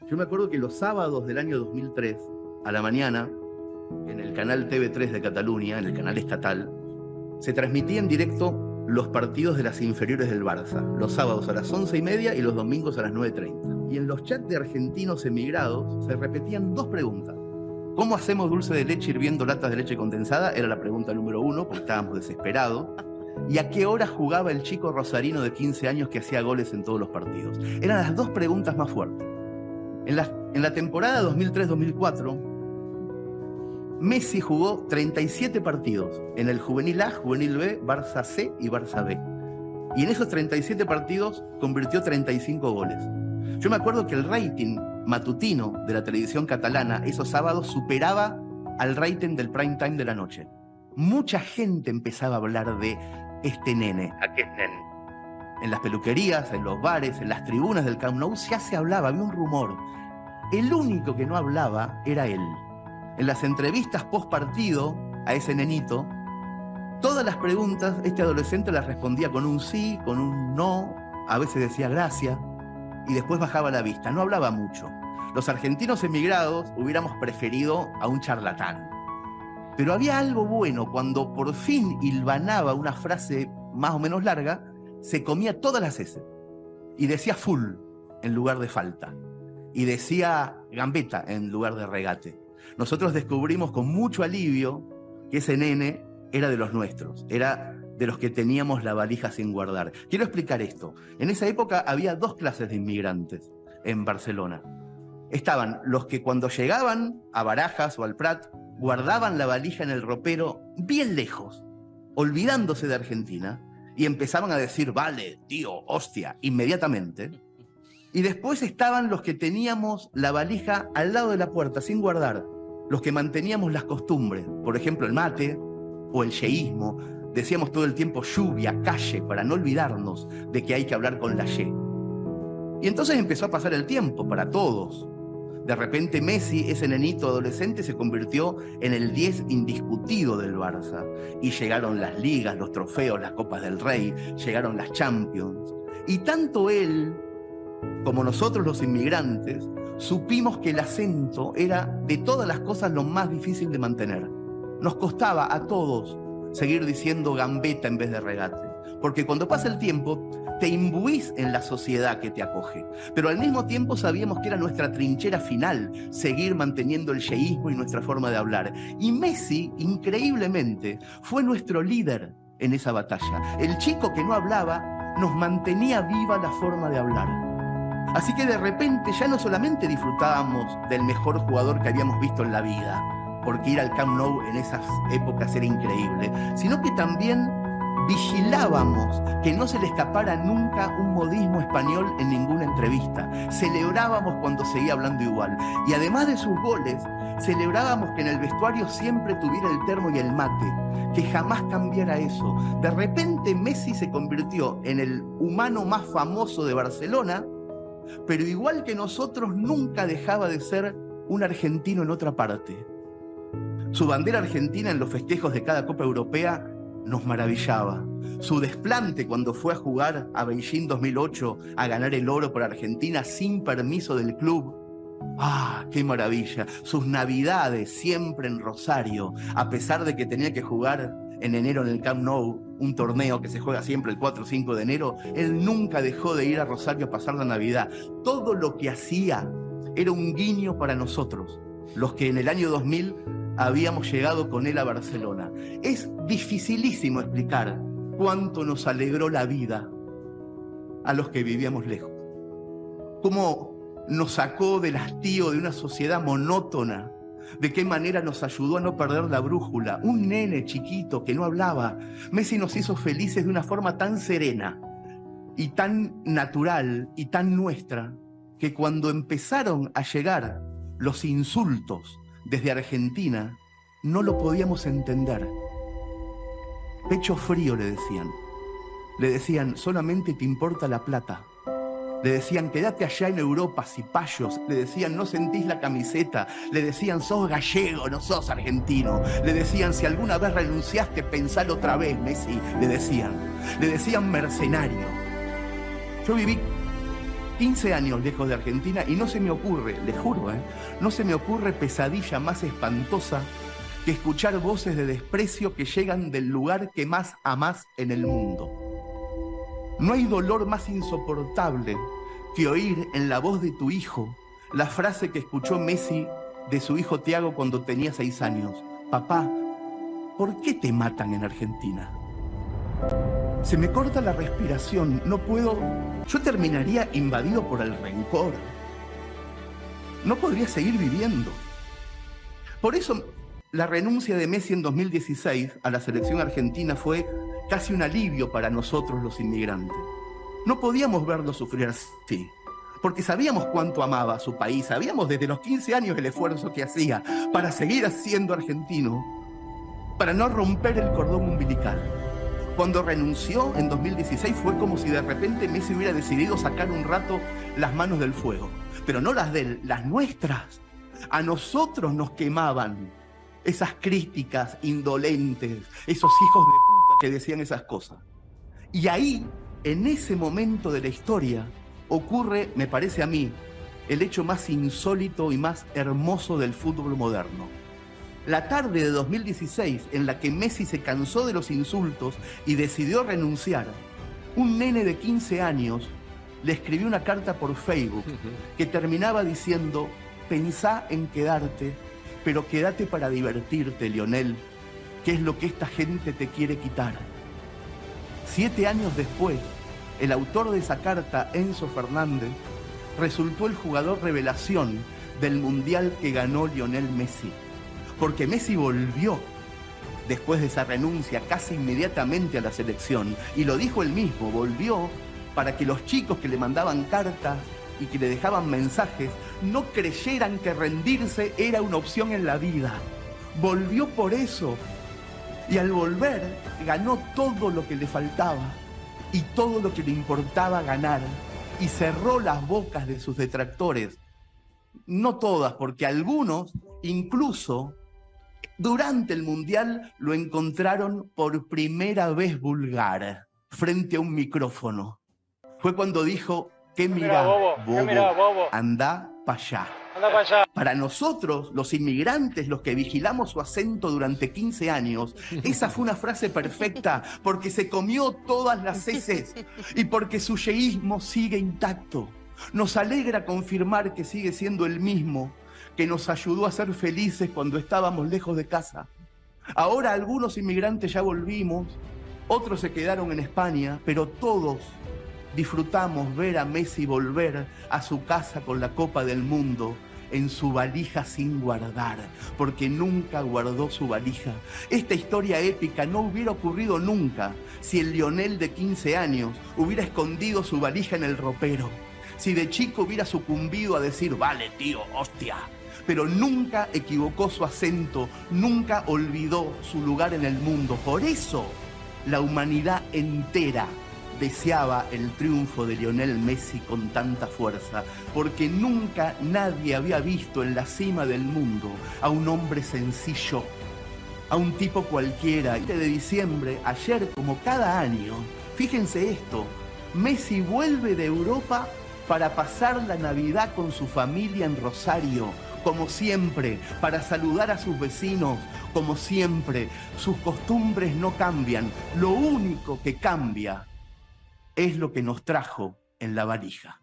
Yo me acuerdo que los sábados del año 2003, a la mañana, en el canal TV3 de Cataluña, en el canal estatal, se transmitía en directo los partidos de las inferiores del Barça, los sábados a las 11:30 y los domingos a las 9:30. Y en los chats de argentinos emigrados se repetían dos preguntas. ¿Cómo hacemos dulce de leche hirviendo latas de leche condensada? Era la pregunta número uno, porque estábamos desesperados. ¿Y a qué hora jugaba el chico rosarino de 15 años que hacía goles en todos los partidos? Eran las dos preguntas más fuertes. En la temporada 2003-2004, Messi jugó 37 partidos en el Juvenil A, Juvenil B, Barça C y Barça B. Y en esos 37 partidos convirtió 35 goles. Yo me acuerdo que el rating matutino de la televisión catalana esos sábados superaba al rating del prime time de la noche. Mucha gente empezaba a hablar de este nene. ¿A qué nene? En las peluquerías, en los bares, en las tribunas del Camp Nou ya se hablaba, había un rumor. El único que no hablaba era él. En las entrevistas post partido a ese nenito, todas las preguntas este adolescente las respondía con un sí, con un no, a veces decía gracias y después bajaba la vista, no hablaba mucho. Los argentinos emigrados hubiéramos preferido a un charlatán. Pero había algo bueno, cuando por fin hilvanaba una frase más o menos larga, se comía todas las S y decía full en lugar de falta y decía gambeta en lugar de regate. Nosotros descubrimos con mucho alivio que ese nene era de los nuestros, era de los que teníamos la valija sin guardar. Quiero explicar esto. En esa época había dos clases de inmigrantes en Barcelona. Estaban los que cuando llegaban a Barajas o al Prat guardaban la valija en el ropero bien lejos, olvidándose de Argentina, y empezaban a decir, vale, tío, hostia, inmediatamente. Y después estaban los que teníamos la valija al lado de la puerta, sin guardar, los que manteníamos las costumbres, por ejemplo, el mate o el yeísmo. Decíamos todo el tiempo lluvia, calle, para no olvidarnos de que hay que hablar con la ye. Y entonces empezó a pasar el tiempo para todos. De repente Messi, ese nenito adolescente, se convirtió en el 10 indiscutido del Barça. Y llegaron las ligas, los trofeos, las Copas del Rey, llegaron las Champions. Y tanto él como nosotros los inmigrantes, supimos que el acento era de todas las cosas lo más difícil de mantener. Nos costaba a todos seguir diciendo gambeta en vez de regate, porque cuando pasa el tiempo te imbuís en la sociedad que te acoge, pero al mismo tiempo sabíamos que era nuestra trinchera final seguir manteniendo el yeísmo y nuestra forma de hablar. Y Messi, increíblemente, fue nuestro líder en esa batalla. El chico que no hablaba nos mantenía viva la forma de hablar. Así que de repente ya no solamente disfrutábamos del mejor jugador que habíamos visto en la vida, porque ir al Camp Nou en esas épocas era increíble, sino que también vigilábamos que no se le escapara nunca un modismo español en ninguna entrevista. Celebrábamos cuando seguía hablando igual. Y además de sus goles, celebrábamos que en el vestuario siempre tuviera el termo y el mate, que jamás cambiara eso. De repente Messi se convirtió en el humano más famoso de Barcelona, pero igual que nosotros nunca dejaba de ser un argentino en otra parte. Su bandera argentina en los festejos de cada Copa Europea nos maravillaba. Su desplante cuando fue a jugar a Beijing 2008 a ganar el oro por Argentina sin permiso del club. ¡Ah, qué maravilla! Sus navidades siempre en Rosario, a pesar de que tenía que jugar en enero en el Camp Nou, un torneo que se juega siempre el 4 o 5 de enero, él nunca dejó de ir a Rosario a pasar la Navidad. Todo lo que hacía era un guiño para nosotros, los que en el año 2000 habíamos llegado con él a Barcelona. Es dificilísimo explicar cuánto nos alegró la vida a los que vivíamos lejos. Cómo nos sacó del hastío de una sociedad monótona. De qué manera nos ayudó a no perder la brújula. Un nene chiquito que no hablaba. Messi nos hizo felices de una forma tan serena y tan natural y tan nuestra, que cuando empezaron a llegar los insultos desde Argentina, no lo podíamos entender. Pecho frío, le decían. Le decían, solamente te importa la plata. Le decían, quédate allá en Europa, cipayos. Le decían, no sentís la camiseta. Le decían, sos gallego, no sos argentino. Le decían, si alguna vez renunciaste, pensalo otra vez, Messi. Le decían mercenario. Yo viví 15 años lejos de Argentina y no se me ocurre, les juro, no se me ocurre pesadilla más espantosa que escuchar voces de desprecio que llegan del lugar que más amás en el mundo. No hay dolor más insoportable que oír en la voz de tu hijo la frase que escuchó Messi de su hijo Thiago cuando tenía 6 años. Papá, ¿por qué te matan en Argentina? Se me corta la respiración, no puedo... Yo terminaría invadido por el rencor. No podría seguir viviendo. Por eso, la renuncia de Messi en 2016 a la selección argentina fue casi un alivio para nosotros los inmigrantes. No podíamos verlo sufrir así, porque sabíamos cuánto amaba a su país, sabíamos desde los 15 años el esfuerzo que hacía para seguir siendo argentino, para no romper el cordón umbilical. Cuando renunció en 2016 fue como si de repente Messi hubiera decidido sacar un rato las manos del fuego, pero no las de él, las nuestras. A nosotros nos quemaban esas críticas indolentes, esos hijos de puta que decían esas cosas. Y ahí, en ese momento de la historia, ocurre, me parece a mí, el hecho más insólito y más hermoso del fútbol moderno. La tarde de 2016, en la que Messi se cansó de los insultos y decidió renunciar, un nene de 15 años le escribió una carta por Facebook que terminaba diciendo: pensá en quedarte, pero quédate para divertirte, Lionel, que es lo que esta gente te quiere quitar. 7 años después, el autor de esa carta, Enzo Fernández, resultó el jugador revelación del Mundial que ganó Lionel Messi. Porque Messi volvió después de esa renuncia casi inmediatamente a la selección, y lo dijo él mismo, volvió para que los chicos que le mandaban cartas y que le dejaban mensajes no creyeran que rendirse era una opción en la vida. Volvió por eso, y al volver ganó todo lo que le faltaba y todo lo que le importaba ganar, y cerró las bocas de sus detractores. No todas, porque algunos incluso durante el Mundial lo encontraron por primera vez vulgar frente a un micrófono. Fue cuando dijo: ¿qué mirá, bobo? Andá para allá. Para nosotros, los inmigrantes, los que vigilamos su acento durante 15 años, esa fue una frase perfecta, porque se comió todas las heces y porque su yeísmo sigue intacto. Nos alegra confirmar que sigue siendo el mismo que nos ayudó a ser felices cuando estábamos lejos de casa. Ahora algunos inmigrantes ya volvimos, otros se quedaron en España, pero todos disfrutamos ver a Messi volver a su casa con la Copa del Mundo en su valija sin guardar, porque nunca guardó su valija. Esta historia épica no hubiera ocurrido nunca si el Lionel de 15 años hubiera escondido su valija en el ropero, si de chico hubiera sucumbido a decir: vale tío, hostia. Pero nunca equivocó su acento, nunca olvidó su lugar en el mundo. Por eso la humanidad entera deseaba el triunfo de Lionel Messi con tanta fuerza, porque nunca nadie había visto en la cima del mundo a un hombre sencillo, a un tipo cualquiera. El 7 de diciembre, ayer como cada año, fíjense esto, Messi vuelve de Europa para pasar la Navidad con su familia en Rosario, como siempre, para saludar a sus vecinos, como siempre. Sus costumbres no cambian, lo único que cambia es lo que nos trajo en la valija.